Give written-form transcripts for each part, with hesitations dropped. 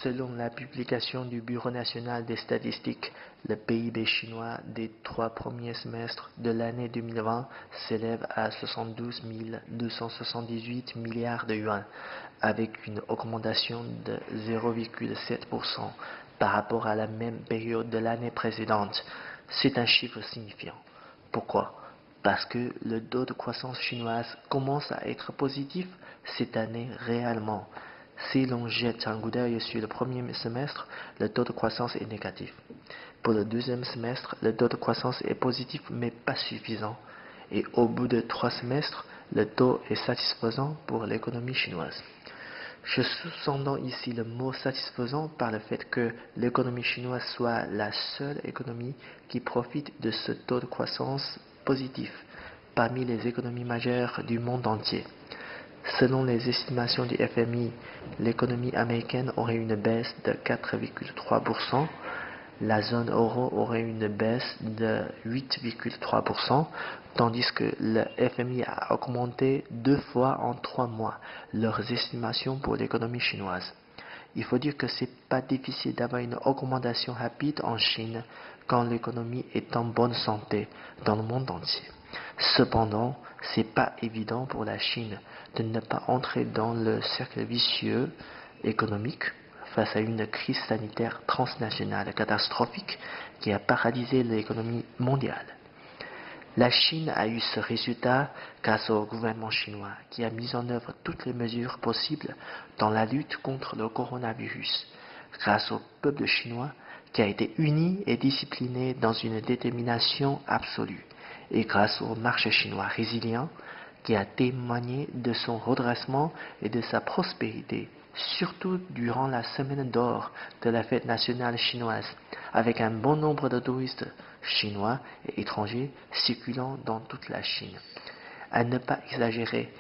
Selon la publication du Bureau national des statistiques, le PIB chinois des 3 premiers semestres de l'année 2020 s'élève à 72 278 milliards de yuans, avec une augmentation de 0,7% par rapport à la même période de l'année précédente. C'est un chiffre signifiant. Pourquoi? Parce que le taux de croissance chinoise commence à être positif cette année réellement. Si l'on jette un coup d'œil sur le premier semestre, le taux de croissance est négatif. Pour le deuxième semestre, le taux de croissance est positif mais pas suffisant. Et au bout de 3 semestres, le taux est satisfaisant pour l'économie chinoise. Je sous-entends ici le mot satisfaisant par le fait que l'économie chinoise soit la seule économie qui profite de ce taux de croissance positif parmi les économies majeures du monde entier. Selon les estimations du FMI, l'économie américaine aurait une baisse de 4,3%, la zone euro aurait une baisse de 8,3%, tandis que le FMI a augmenté 2 fois en 3 mois leurs estimations pour l'économie chinoise. Il faut dire que c'est pas difficile d'avoir une augmentation rapide en Chine quand l'économie est en bonne santé dans le monde entier. Cependant, c'est pas évident pour la Chine de ne pas entrer dans le cercle vicieux économique face à une crise sanitaire transnationale catastrophique qui a paralysé l'économie mondiale. La Chine a eu ce résultat grâce au gouvernement chinois qui a mis en œuvre toutes les mesures possibles dans la lutte contre le coronavirus, grâce au peuple chinois qui a été uni et discipliné dans une détermination absolue, et grâce au marché chinois résilient qui a témoigné de son redressement et de sa prospérité, surtout durant la semaine d'or de la fête nationale chinoise, avec un bon nombre de touristes chinois et étrangers circulant dans toute la Chine. À ne pas exagérer,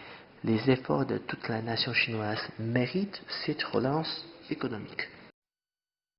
les efforts de toute la nation chinoise méritent cette relance économique.